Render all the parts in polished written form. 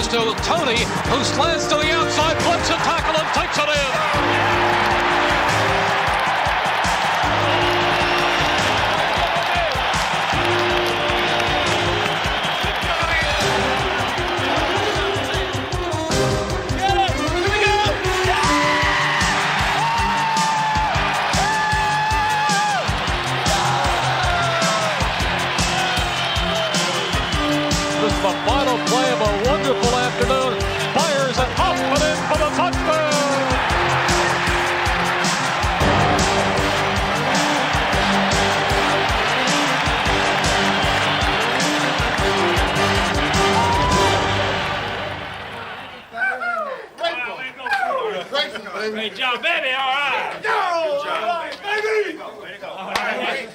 to Tony, who slants to the outside, flips a tackle and takes it in. The final play of a wonderful afternoon. Fires it up and in for the touchdown. Great job, baby. All right. Good job, baby. Way to go. All right.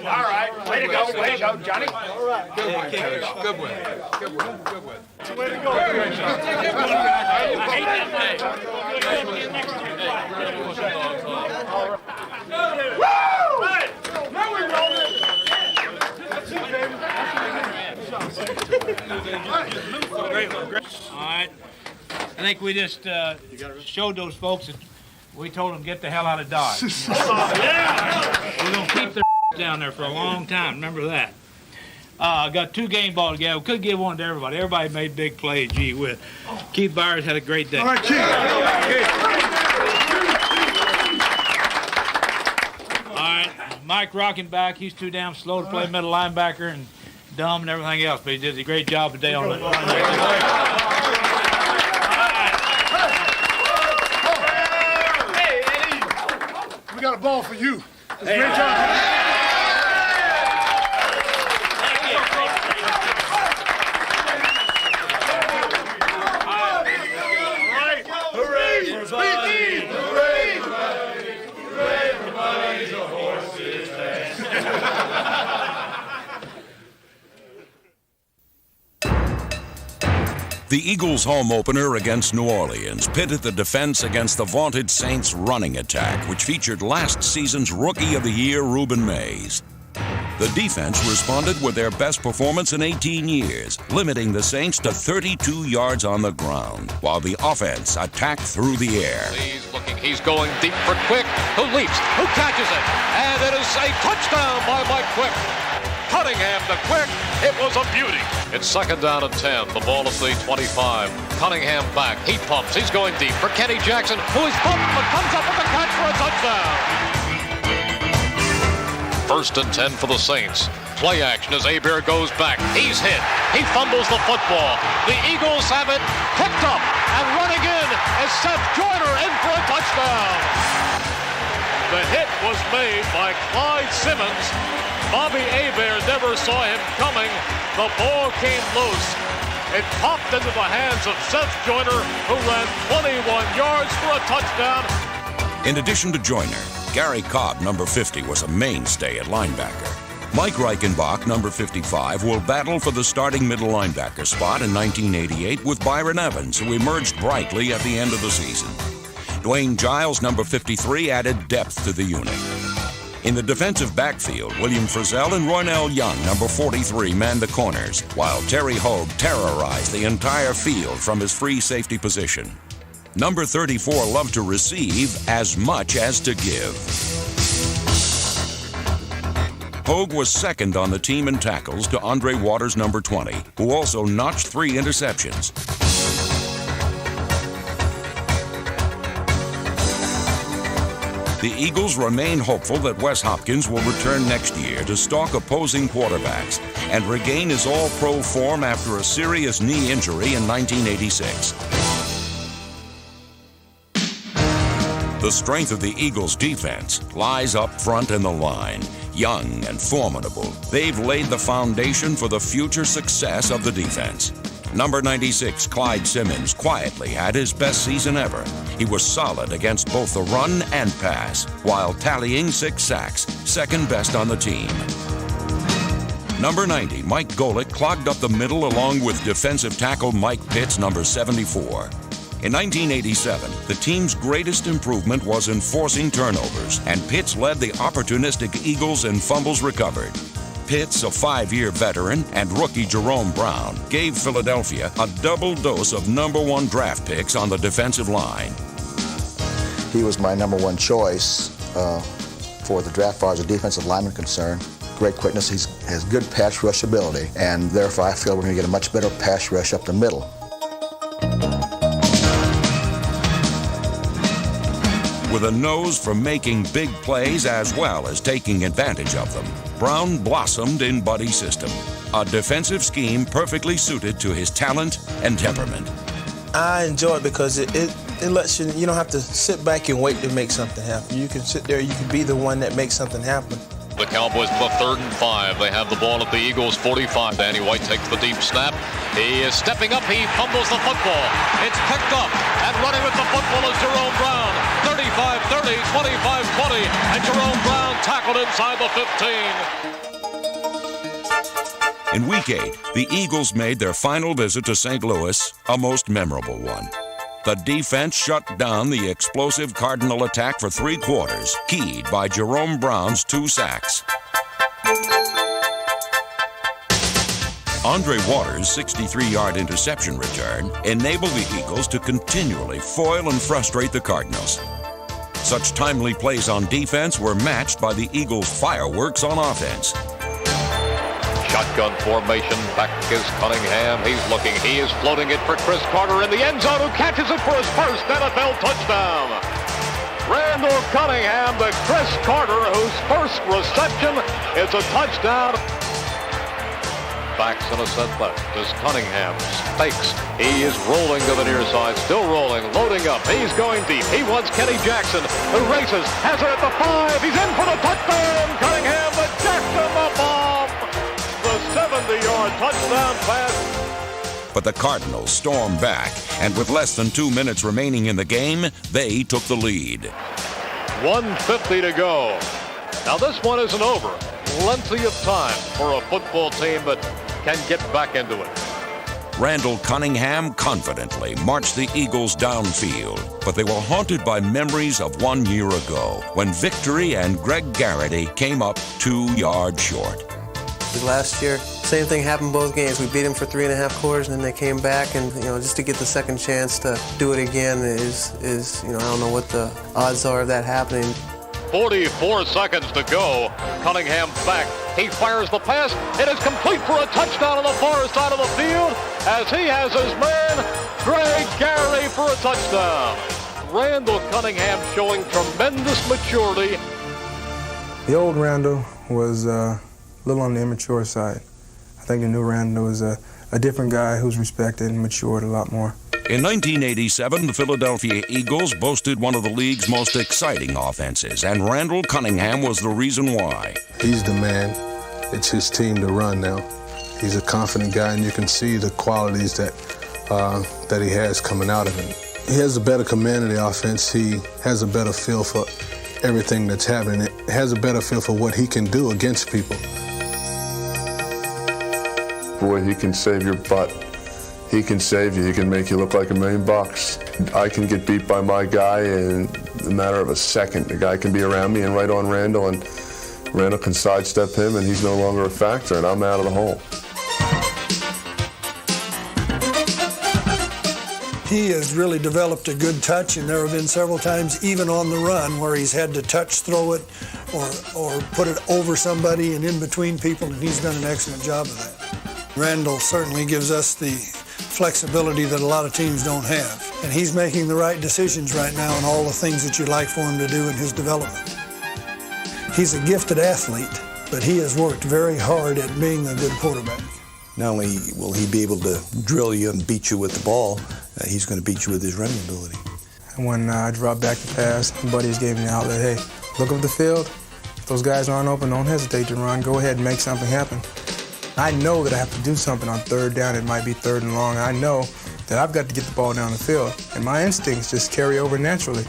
All right. Way to go. Way to go, Johnny. All right. Good one, Coach. Good one. Good one. Good one. Way to go. Great job. I hate that play. Woo! Right. Now we're rolling. That's it, baby. Great one. All right. I think we just showed those folks that we told them get the hell out of Dodge. Yeah. We're going to keep their down there for a long time. Remember that. Got 2 game balls together. We could give one to everybody. Everybody made big plays. Gee whiz. Keith Byers had a great day. All right, Keith. All right. Mike Rockenbach, he's too damn slow to play middle linebacker and dumb and everything else, but he did a great job today on it. We got a ball for you. It's a great job. The Eagles' home opener against New Orleans pitted the defense against the vaunted Saints' running attack, which featured last season's Rookie of the Year, Reuben Mays. The defense responded with their best performance in 18 years, limiting the Saints to 32 yards on the ground, while the offense attacked through the air. He's going deep for Quick, who leaps, who catches it, and it is a touchdown by Mike Quick. Cunningham to Quick, it was a beauty. It's 2nd down and 10, the ball at the 25. Cunningham back, he pumps, he's going deep for Kenny Jackson, who is bumped but comes up with the catch for a touchdown. 1st and 10 for the Saints. Play action as Hebert goes back. He's hit. He fumbles the football. The Eagles have it picked up and running in as Seth Joyner in for a touchdown. The hit was made by Clyde Simmons. Bobby Hebert never saw him coming. The ball came loose. It popped into the hands of Seth Joyner, who ran 21 yards for a touchdown. In addition to Joyner, Gary Cobb, number 50, was a mainstay at linebacker. Mike Reichenbach, number 55, will battle for the starting middle linebacker spot in 1988 with Byron Evans, who emerged brightly at the end of the season. Dwayne Giles, number 53, added depth to the unit. In the defensive backfield, William Frizzell and Roynell Young, number 43, manned the corners, while Terry Hogue terrorized the entire field from his free safety position. Number 34 loved to receive as much as to give. Hogue was second on the team in tackles to Andre Waters, number 20, who also notched 3 interceptions. The Eagles remain hopeful that Wes Hopkins will return next year to stalk opposing quarterbacks and regain his all-pro form after a serious knee injury in 1986. The strength of the Eagles' defense lies up front in the line. Young and formidable, they've laid the foundation for the future success of the defense. Number 96, Clyde Simmons, quietly had his best season ever. He was solid against both the run and pass, while tallying 6 sacks, second best on the team. Number 90, Mike Golick, clogged up the middle along with defensive tackle Mike Pitts, number 74. In 1987, the team's greatest improvement was in forcing turnovers, and Pitts led the opportunistic Eagles in fumbles recovered. hits of 5-year veteran and rookie Jerome Brown gave Philadelphia a double dose of #1 draft picks on the defensive line. He was my #1 choice for the draft as far as a defensive lineman concerned. Great quickness, he has good pass rush ability, and therefore I feel we're going to get a much better pass rush up the middle. With a nose for making big plays as well as taking advantage of them, Brown blossomed in Buddy's system, a defensive scheme perfectly suited to his talent and temperament. I enjoy it because it lets you don't have to sit back and wait to make something happen. You can sit there, you can be the one that makes something happen. The Cowboys to 3rd and 5. They have the ball at the Eagles' 45. Danny White takes the deep snap. He is stepping up. He fumbles the football. It's picked up. And running with the football is Jerome Brown. 35-30, 25-20. And Jerome Brown tackled inside the 15. In Week 8, the Eagles made their final visit to St. Louis a most memorable one. The defense shut down the explosive Cardinal attack for 3 quarters, keyed by Jerome Brown's 2 sacks. Andre Waters' 63-yard interception return enabled the Eagles to continually foil and frustrate the Cardinals. Such timely plays on defense were matched by the Eagles' fireworks on offense. Shotgun formation. Back is Cunningham. He's looking. He is floating it for Chris Carter in the end zone, who catches it for his first NFL touchdown. Randall Cunningham to Chris Carter, whose first reception is a touchdown. Backs in a set left as Cunningham fakes. He is rolling to the near side, still rolling, loading up. He's going deep. He wants Kenny Jackson, who races, has it at the 5. He's in for the touchdown. Cunningham to Jackson, the bomb. The 70-yard touchdown pass. But the Cardinals stormed back, and with less than 2 minutes remaining in the game, they took the lead. 1:50 to go. Now this one isn't over. Plenty of time for a football team that can get back into it. Randall Cunningham confidently marched the Eagles downfield, but they were haunted by memories of 1 year ago when Victory and Greg Garrity came up 2 yards short. Last year, same thing happened both games. We beat them for 3.5 quarters, and then they came back, and just to get the second chance to do it again is I don't know what the odds are of that happening. 44 seconds to go. Cunningham back. He fires the pass. It is complete for a touchdown on the far side of the field as he has his man, Greg Garrity, for a touchdown. Randall Cunningham showing tremendous maturity. The old Randall was a little on the immature side. I think the new Randall is a different guy who's respected and matured a lot more. In 1987, the Philadelphia Eagles boasted one of the league's most exciting offenses, and Randall Cunningham was the reason why. He's the man. It's his team to run now. He's a confident guy, and you can see the qualities that he has coming out of him. He has a better command of the offense. He has a better feel for everything that's happening. He has a better feel for what he can do against people. Boy, he can save your butt. He can save you. He can make you look like $1 million. I can get beat by my guy in a matter of a second. The guy can be around me and right on Randall, and Randall can sidestep him, and he's no longer a factor, and I'm out of the hole. He has really developed a good touch, and there have been several times, even on the run, where he's had to touch throw it or put it over somebody and in between people, and he's done an excellent job of that. Randall certainly gives us the flexibility that a lot of teams don't have, and he's making the right decisions right now on all the things that you'd like for him to do in his development. He's a gifted athlete, but he has worked very hard at being a good quarterback. Not only will he be able to drill you and beat you with the ball, he's going to beat you with his running ability. And when I drop back the pass, buddies gave me the outlet. Hey, look up the field. If those guys aren't open, don't hesitate to run. Go ahead and make something happen. I know that I have to do something on 3rd down. It might be 3rd and long. I know that I've got to get the ball down the field, and my instincts just carry over naturally.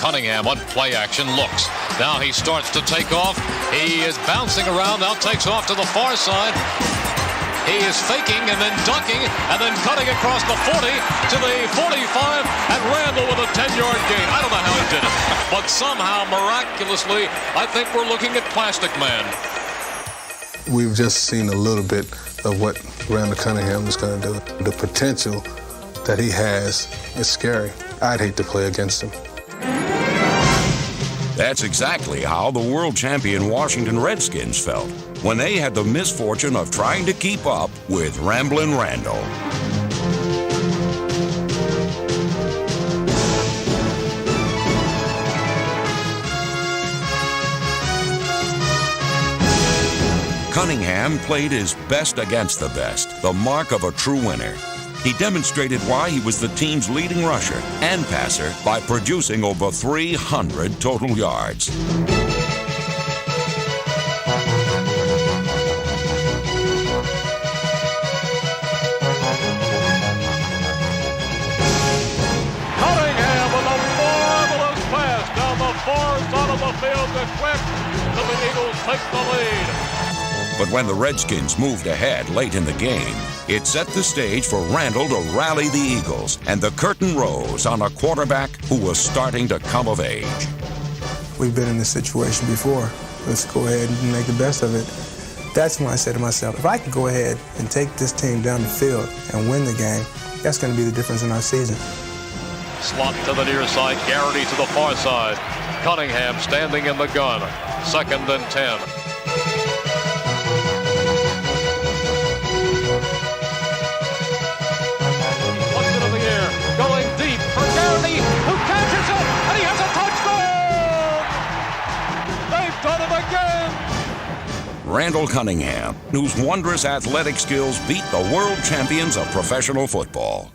Cunningham on play action looks. Now he starts to take off. He is bouncing around, now takes off to the far side. He is faking and then ducking and then cutting across the 40 to the 45, and Randall with a 10-yard gain. I don't know how he did it, but somehow, miraculously, I think we're looking at Plastic Man. We've just seen a little bit of what Randall Cunningham is going to do. The potential that he has is scary. I'd hate to play against him. That's exactly how the world champion Washington Redskins felt when they had the misfortune of trying to keep up with Ramblin' Randall. Cunningham played his best against the best, the mark of a true winner. He demonstrated why he was the team's leading rusher and passer by producing over 300 total yards. Cunningham with a marvelous pass down the far side of the field to Quick, so the Eagles take the lead. But when the Redskins moved ahead late in the game, it set the stage for Randall to rally the Eagles, and the curtain rose on a quarterback who was starting to come of age. We've been in this situation before. Let's go ahead and make the best of it. That's when I said to myself, if I can go ahead and take this team down the field and win the game, that's going to be the difference in our season. Slot to the near side, Garrity to the far side. Cunningham standing in the gun. 2nd and 10. Going deep for Garrity, who catches it, and he has a touchdown! They've done it again! Randall Cunningham, whose wondrous athletic skills beat the world champions of professional football.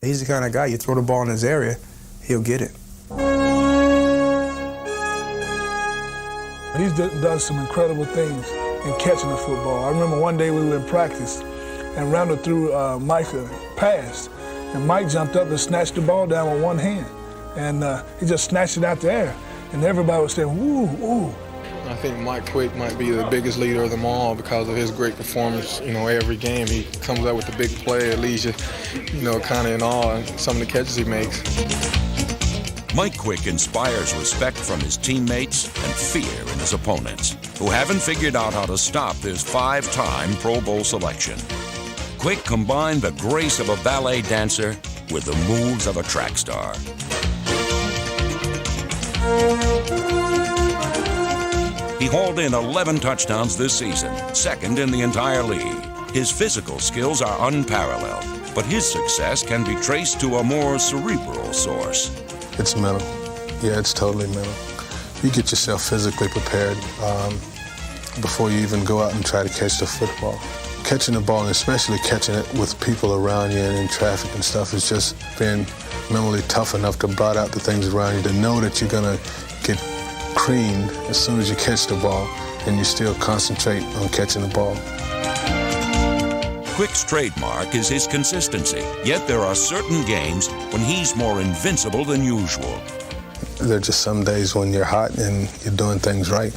He's the kind of guy, you throw the ball in his area, he'll get it. He's done some incredible things in catching the football. I remember one day we were in practice, and Randall threw Mike a pass, and Mike jumped up and snatched the ball down with one hand, and he just snatched it out the air, and everybody was saying, "Woo, woo." I think Mike Quick might be the biggest leader of them all because of his great performance. You know, every game he comes up with the big play, it leaves you, kind of in awe and some of the catches he makes. Mike Quick inspires respect from his teammates and fear in his opponents, who haven't figured out how to stop this 5-time Pro Bowl selection. Quick combined the grace of a ballet dancer with the moves of a track star. He hauled in 11 touchdowns this season, 2nd in the entire league. His physical skills are unparalleled, but his success can be traced to a more cerebral source. It's mental. Yeah, it's totally mental. You get yourself physically prepared before you even go out and try to catch the football. Catching the ball, and especially catching it with people around you and in traffic and stuff, is just being mentally tough enough to blot out the things around you, to know that you're going to get creamed as soon as you catch the ball, and you still concentrate on catching the ball. Quick's trademark is his consistency, yet there are certain games when he's more invincible than usual. There are just some days when you're hot and you're doing things right.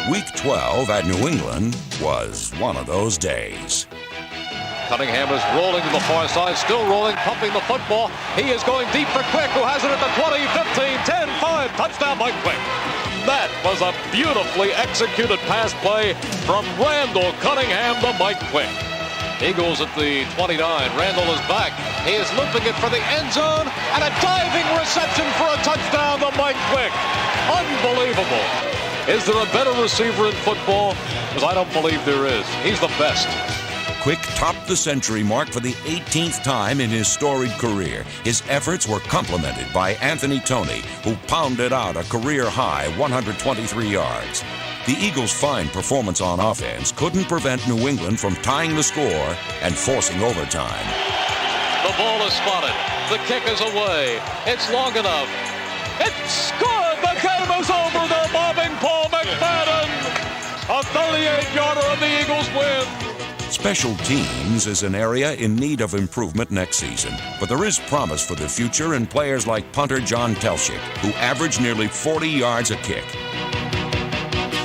Week 12 at New England was one of those days. Cunningham is rolling to the far side, still rolling, pumping the football. He is going deep for Quick, who has it at the 20, 15, 10, 5. Touchdown by Quick. That was a beautifully executed pass play from Randall Cunningham to Mike Quick. Eagles at the 29. Randall is back. He is looping it for the end zone, and a diving reception for a touchdown to Mike Quick. Unbelievable. Is there a better receiver in football? Because I don't believe there is. He's the best. Quick topped the century mark for the 18th time in his storied career. His efforts were complemented by Anthony Toney, who pounded out a career-high 123 yards. The Eagles' fine performance on offense couldn't prevent New England from tying the score and forcing overtime. The ball is spotted. The kick is away. It's long enough. It's good! The game is over. They're mobbing Paul McFadden. A 38-yarder and the Eagles win. Special teams is an area in need of improvement next season, but there is promise for the future in players like punter John Telchik, who averaged nearly 40 yards a kick.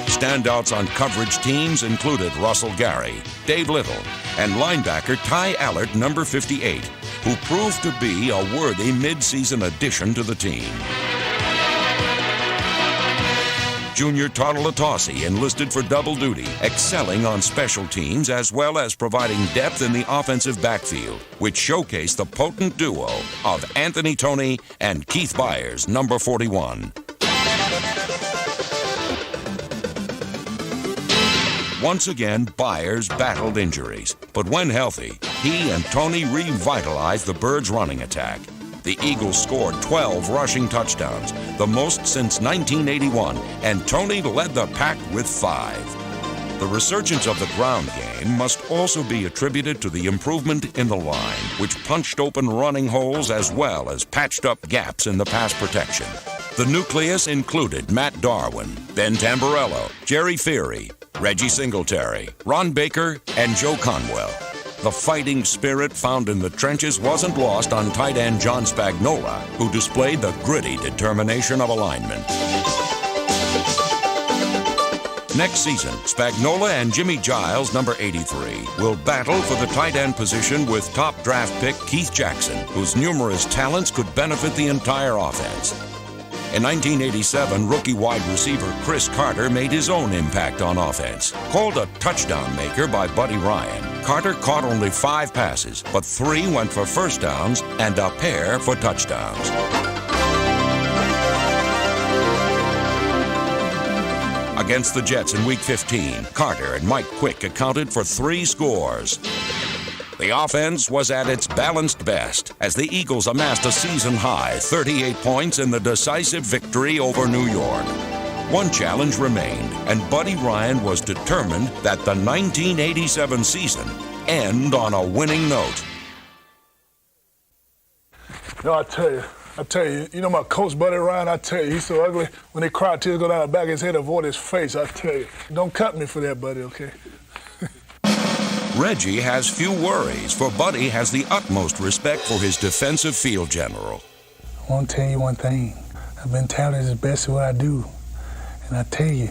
Standouts on coverage teams included Russell Gary, Dave Little, and linebacker Ty Allert, number 58, who proved to be a worthy mid-season addition to the team. Junior Totalatossi enlisted for double duty, excelling on special teams as well as providing depth in the offensive backfield, which showcased the potent duo of Anthony Toney and Keith Byers, number 41. Once again, Byers battled injuries, but when healthy, he and Toney revitalized the Birds' running attack. The Eagles scored 12 rushing touchdowns, the most since 1981, and Toney led the pack with 5. The resurgence of the ground game must also be attributed to the improvement in the line, which punched open running holes as well as patched up gaps in the pass protection. The nucleus included Matt Darwin, Ben Tamburello, Jerry Feary, Reggie Singletary, Ron Baker, and Joe Conwell. The fighting spirit found in the trenches wasn't lost on tight end John Spagnola, who displayed the gritty determination of a lineman. Next season, Spagnola and Jimmy Giles, number 83, will battle for the tight end position with top draft pick Keith Jackson, whose numerous talents could benefit the entire offense. In 1987, rookie wide receiver Chris Carter made his own impact on offense. Called a touchdown maker by Buddy Ryan, Carter caught only 5 passes, but 3 went for first downs and a pair for touchdowns. Against the Jets in Week 15, Carter and Mike Quick accounted for 3 scores. The offense was at its balanced best as the Eagles amassed a season-high 38 points in the decisive victory over New York. One challenge remained, and Buddy Ryan was determined that the 1987 season end on a winning note. No, I tell you, you know my coach, Buddy Ryan, I tell you, he's so ugly. When they cry, tears go down the back of his head, avoid his face, I tell you. Don't cut me for that, Buddy, okay? Reggie has few worries, for Buddy has the utmost respect for his defensive field general. I want to tell you one thing. I've been touted as the best at what I do. And I tell you,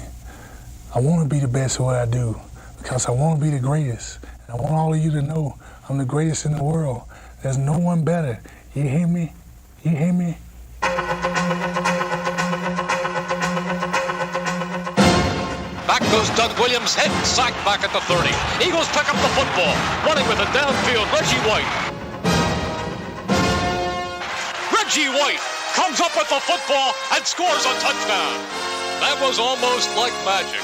I want to be the best at what I do because I want to be the greatest. And I want all of you to know I'm the greatest in the world. There's no one better. You hear me? You hear me? Back goes Doug Williams, head sacked back at the 30. Eagles pick up the football, running with it downfield, Reggie White. Reggie White comes up with the football and scores a touchdown. That was almost like magic.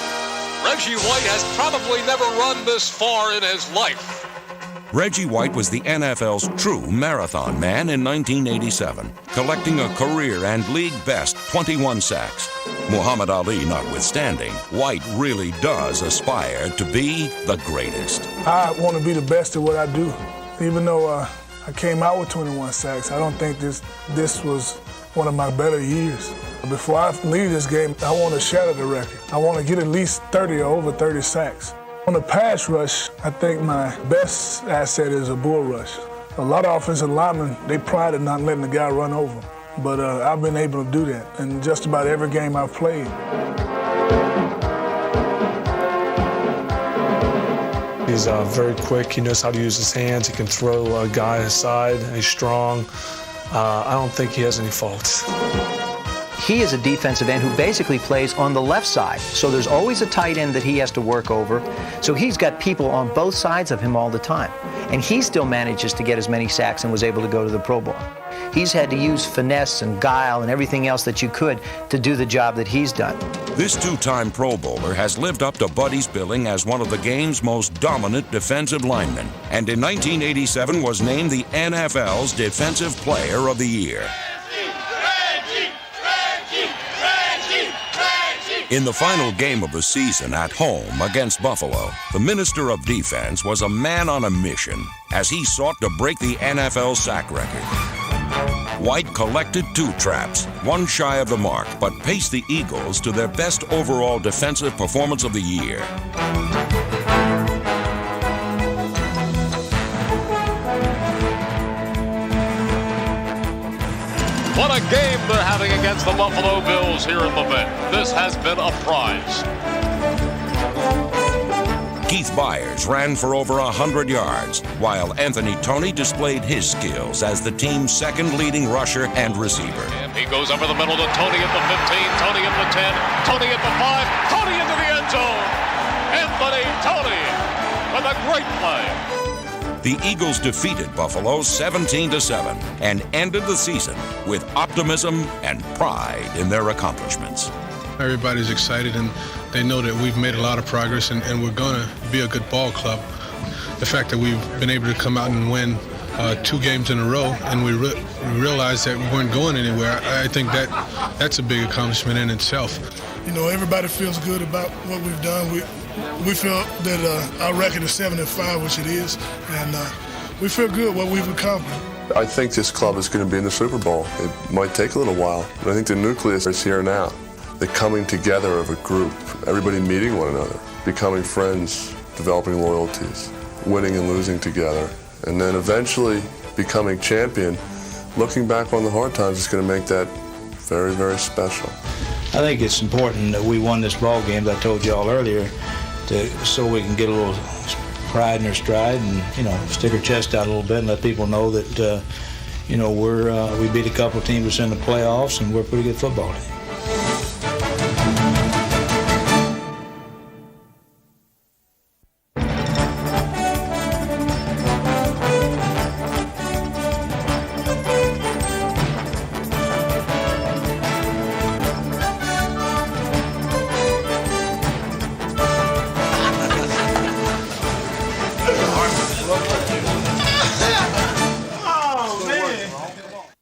Reggie White has probably never run this far in his life. Reggie White was the NFL's true marathon man in 1987, collecting a career and league-best 21 sacks. Muhammad Ali notwithstanding, White really does aspire to be the greatest. I want to be the best at what I do. Even though I came out with 21 sacks, I don't think this was one of my better years. Before I leave this game, I want to shatter the record. I want to get at least 30 or over 30 sacks. On the pass rush, I think my best asset is a bull rush. A lot of offensive linemen, they pride in not letting the guy run over them. But I've been able to do that in just about every game I've played. He's very quick. He knows how to use his hands. He can throw a guy aside. He's strong. I don't think he has any faults. He is a defensive end who basically plays on the left side. So there's always a tight end that he has to work over. So he's got people on both sides of him all the time. And he still manages to get as many sacks and was able to go to the Pro Bowl. He's had to use finesse and guile and everything else that you could to do the job that he's done. This 2-time Pro Bowler has lived up to Buddy's billing as one of the game's most dominant defensive linemen, and in 1987 was named the NFL's Defensive Player of the Year. In the final game of the season at home against Buffalo, the Minister of Defense was a man on a mission as he sought to break the NFL sack record. White collected 2 traps, one shy of the mark, but paced the Eagles to their best overall defensive performance of the year. What a game they're having against the Buffalo Bills here in the Vet. This has been a prize. Keith Byers ran for over 100 yards, while Anthony Toney displayed his skills as the team's second leading rusher and receiver. And he goes over the middle to Toney at the 15, Toney at the 10, Toney at the 5, Toney into the end zone. Anthony Toney with a great play. The Eagles defeated Buffalo 17-7 and ended the season with optimism and pride in their accomplishments. Everybody's excited, and they know that we've made a lot of progress, and we're going to be a good ball club. The fact that we've been able to come out and win 2 games in a row, and we realized that we weren't going anywhere, I think that's a big accomplishment in itself. You know, everybody feels good about what we've done. We feel that our record is 7-5, which it is, and we feel good what we've accomplished. I think this club is going to be in the Super Bowl. It might take a little while, but I think the nucleus is here now. The coming together of a group, everybody meeting one another, becoming friends, developing loyalties, winning and losing together, and then eventually becoming champion. Looking back on the hard times is going to make that very, very special. I think it's important that we won this ball game, as I told you all earlier, so we can get a little pride in our stride and, you know, stick our chest out a little bit and let people know that, you know, we beat a couple teams in the playoffs and we're a pretty good football team.